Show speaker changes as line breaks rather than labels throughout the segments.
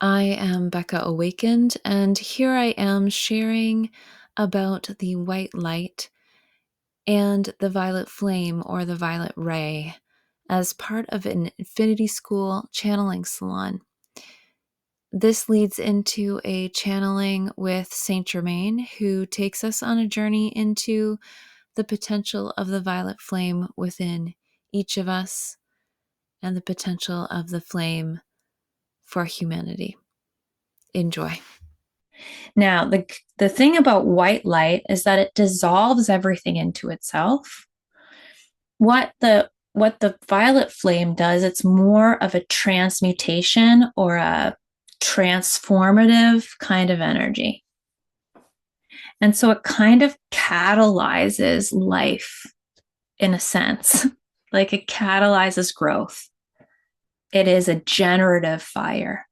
I am Becca Awakened, and here I am sharing about the white light and the violet flame or the violet ray as part of an Infinity School channeling salon. This leads into a channeling with Saint Germain, who takes us on a journey into the potential of the violet flame within each of us and the potential of the flame for humanity. Enjoy.
Now, the thing about white light is that it dissolves everything into itself. What the violet flame does, it's more of a transmutation or a transformative kind of energy. And so it kind of catalyzes life in a sense, like it catalyzes growth. It is a generative fire.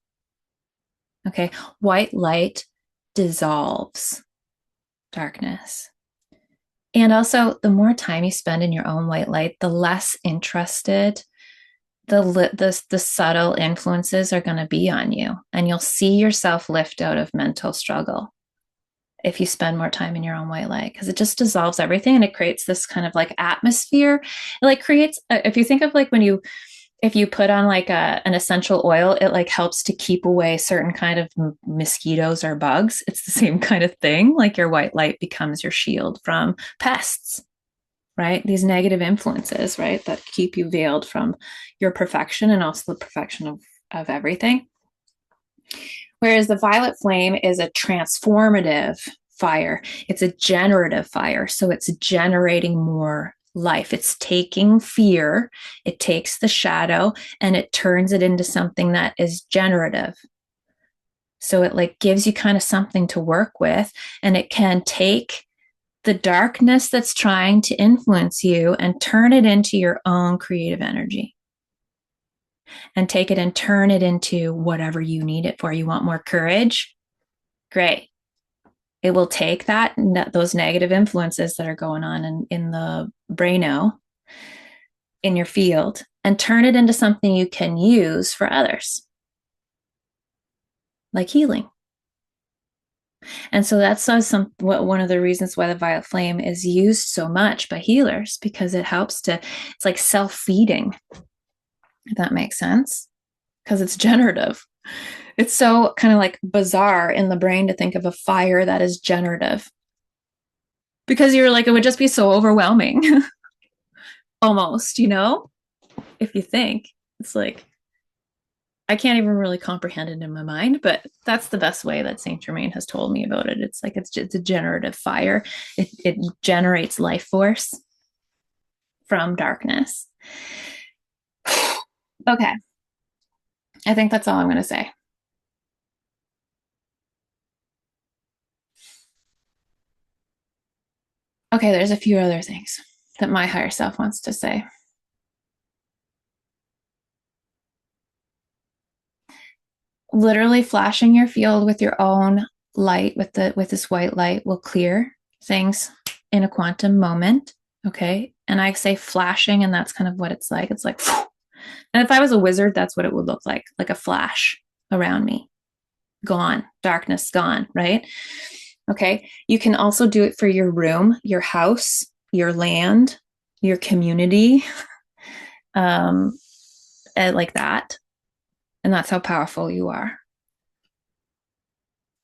Okay. White light dissolves darkness. And also, the more time you spend in your own white light, the less interested the subtle influences are going to be on you. And you'll see yourself lift out of mental struggle if you spend more time in your own white light, because it just dissolves everything and it creates this kind of like atmosphere. It like creates, if you think of like if you put on like an essential oil, it like helps to keep away certain kind of mosquitoes or bugs. It's the same kind of thing. Like your white light becomes your shield from pests, right? These negative influences, right? That keep you veiled from your perfection and also the perfection of everything. Whereas the violet flame is a transformative fire. It's a generative fire. So it's generating more life. It's taking fear, it takes the shadow, and it turns it into something that is generative. So it like gives you kind of something to work with, and it can take the darkness that's trying to influence you and turn it into your own creative energy. And take it and turn it into whatever you need it for. You want more courage? Great. It will take those negative influences that are going on in the braino in your field and turn it into something you can use for others, like healing. And so that's one of the reasons why the violet flame is used so much by healers, because it helps it's like self-feeding, if that makes sense, because it's generative. It's so kind of like bizarre in the brain to think of a fire that is generative, because you're like, it would just be so overwhelming almost, if you think. It's like, I can't even really comprehend it in my mind, but that's the best way that Saint Germain has told me about it. It's like, it's a generative fire. It generates life force from darkness. Okay. I think that's all I'm going to say. Okay, there's a few other things that my higher self wants to say. Literally flashing your field with your own light, with this white light, will clear things in a quantum moment. Okay. And I say flashing, and that's kind of what it's like. It's like, and if I was a wizard, that's what it would look like a flash around me. Gone, darkness gone, right? Okay. You can also do it for your room, your house, your land, your community, like that. And that's how powerful you are.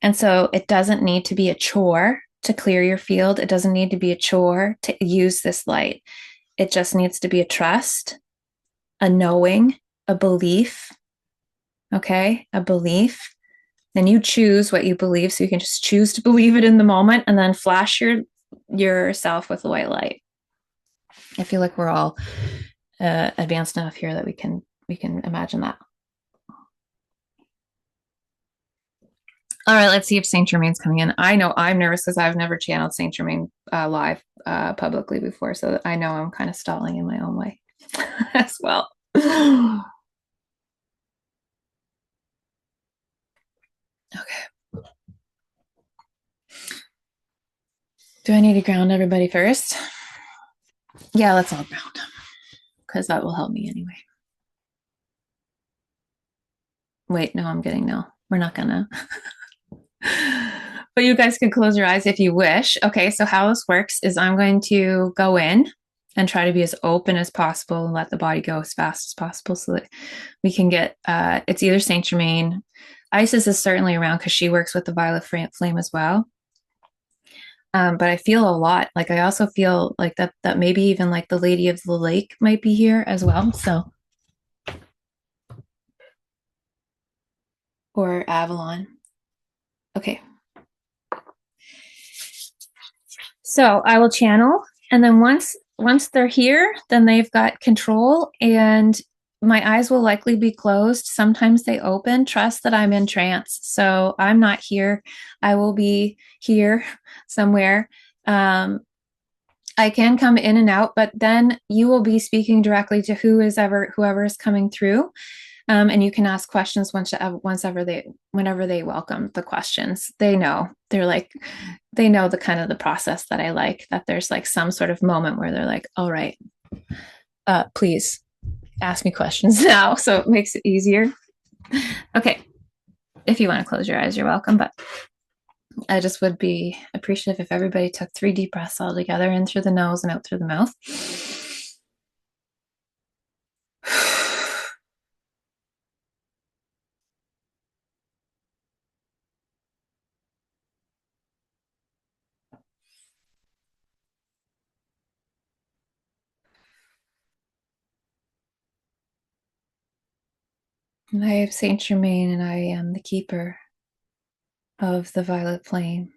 And so it doesn't need to be a chore to clear your field. It doesn't need to be a chore to use this light. It just needs to be a trust, a knowing, a belief. Okay. A belief. And you choose what you believe. So you can just choose to believe it in the moment and then flash yourself with the white light. I feel like we're all advanced enough here that we can imagine that. All right, let's see if Saint Germain's coming in. I know I'm nervous because I've never channeled Saint Germain live publicly before, so I know I'm kind of stalling in my own way as well. Okay. Do I need to ground everybody first? Yeah, let's all ground, because that will help me anyway. Wait, no, I'm getting no. We're not gonna. But you guys can close your eyes if you wish. Okay, so how this works is I'm going to go in and try to be as open as possible and let the body go as fast as possible so that we can get it's either Saint Germain. Isis is certainly around because she works with the violet flame as well. But I feel a lot. Like I also feel like that maybe even like the Lady of the Lake might be here as well. So or Avalon. Okay. So I will channel, and then once they're here, then they've got control, and my eyes will likely be closed. Sometimes they open. Trust that I'm in trance, so I'm not here. I will be here somewhere. I can come in and out, but then you will be speaking directly to whoever is coming through. And you can ask questions whenever they welcome the questions. They know they know the kind of the process that I like, that there's like some sort of moment where they're like, all right, please ask me questions now. So it makes it easier. Okay. If you want to close your eyes, you're welcome. But I just would be appreciative if everybody took 3 deep breaths all together, in through the nose and out through the mouth. And I am Saint Germain, and I am the keeper of the violet flame.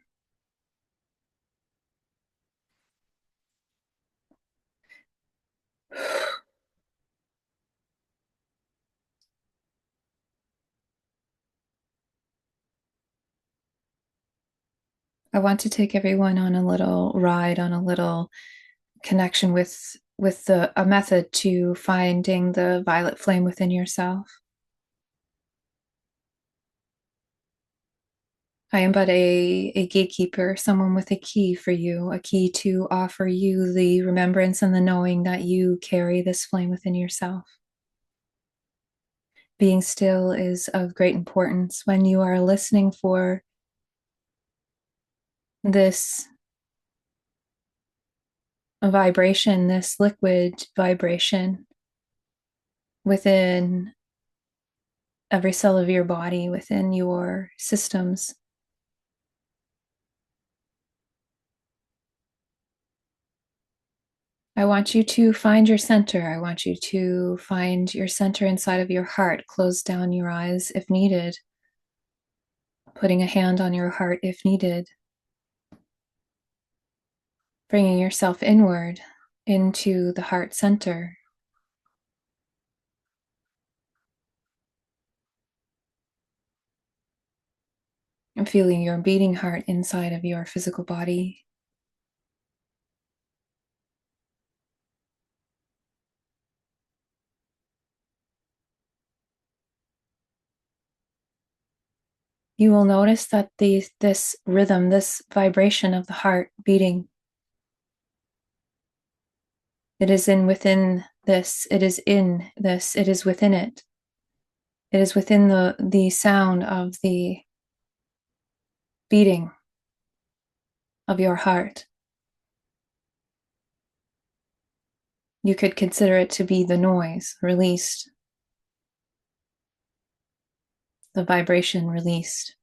I want to take everyone on a little ride, on a little connection with a method to finding the violet flame within yourself. I am but a gatekeeper, someone with a key for you, a key to offer you the remembrance and the knowing that you carry this flame within yourself. Being still is of great importance when you are listening for this vibration, this liquid vibration within every cell of your body, within your systems. I want you to find your center. I want you to find your center inside of your heart. Close down your eyes if needed, putting a hand on your heart if needed, bringing yourself inward into the heart center. And feeling your beating heart inside of your physical body. You will notice that this rhythm, this vibration of the heart beating, it is within this, it is in this, it is within it. It is within the sound of the beating of your heart. You could consider it to be the noise released, the vibration released.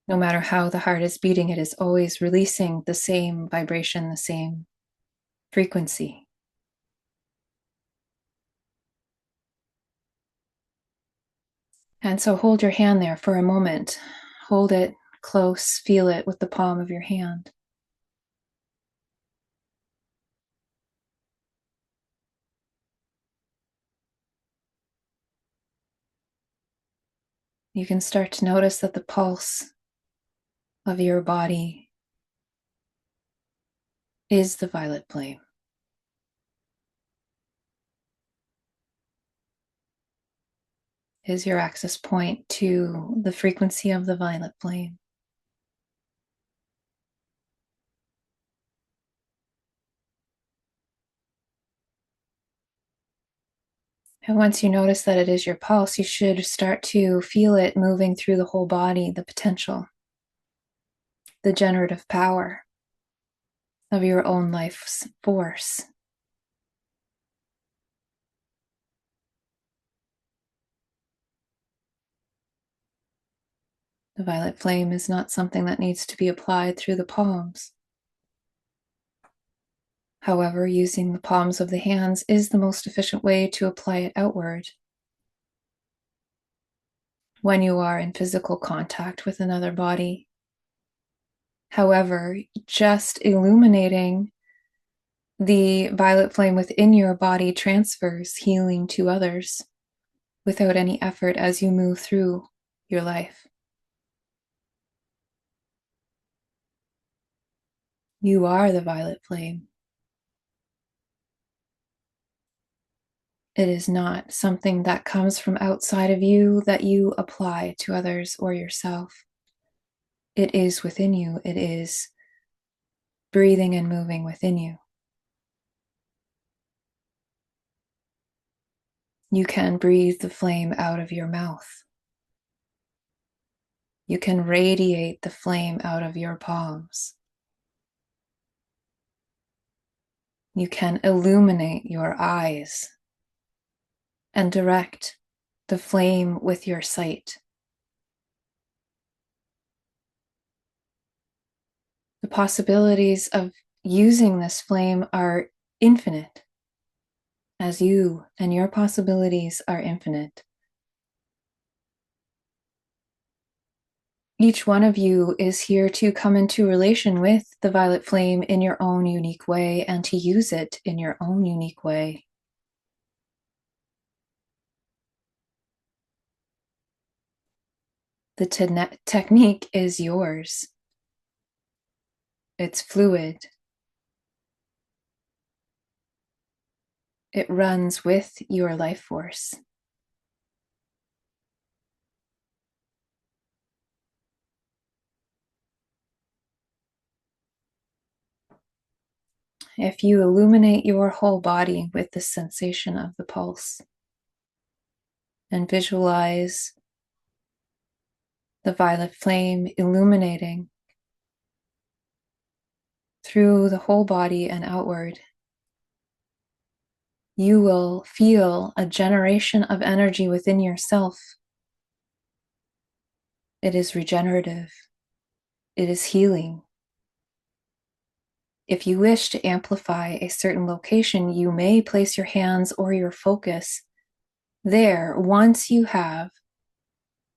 No matter how the heart is beating, it is always releasing the same vibration, the same frequency. And so hold your hand there for a moment. Hold it close, feel it with the palm of your hand. You can start to notice that the pulse of your body is the violet flame, is your access point to the frequency of the violet flame. And once you notice that it is your pulse, you should start to feel it moving through the whole body, the potential, the generative power of your own life's force. The violet flame is not something that needs to be applied through the palms. However, using the palms of the hands is the most efficient way to apply it outward. When you are in physical contact with another body. However, just illuminating the violet flame within your body transfers healing to others without any effort as you move through your life. You are the violet flame. It is not something that comes from outside of you that you apply to others or yourself. It is within you. It is breathing and moving within you. You can breathe the flame out of your mouth. You can radiate the flame out of your palms. You can illuminate your eyes and direct the flame with your sight. The possibilities of using this flame are infinite, as you and your possibilities are infinite. Each one of you is here to come into relation with the violet flame in your own unique way and to use it in your own unique way. The technique is yours. It's fluid. It runs with your life force. If you illuminate your whole body with the sensation of the pulse and visualize the violet flame illuminating through the whole body and outward, you will feel a generation of energy within yourself. It is regenerative. It is healing. If you wish to amplify a certain location, you may place your hands or your focus there once you have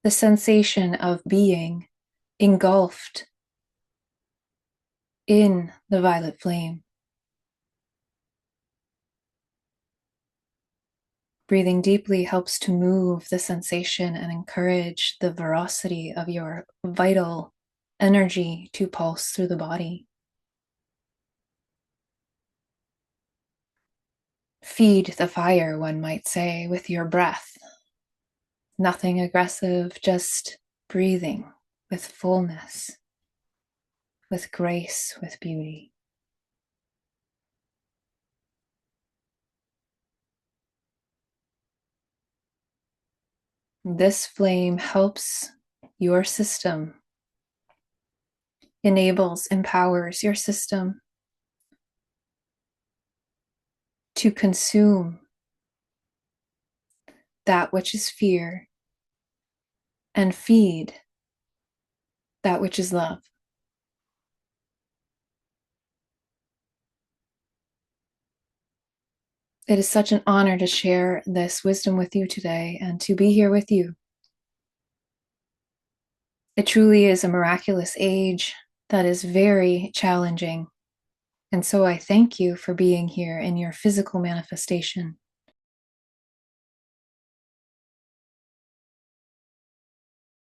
the sensation of being engulfed in the violet flame. Breathing deeply helps to move the sensation and encourage the veracity of your vital energy to pulse through the body. Feed the fire, one might say, with your breath. Nothing aggressive, just breathing with fullness, with grace, with beauty. This flame helps your system, enables, empowers your system to consume that which is fear and feed that which is love. It is such an honor to share this wisdom with you today and to be here with you. It truly is a miraculous age that is very challenging. And so I thank you for being here in your physical manifestation.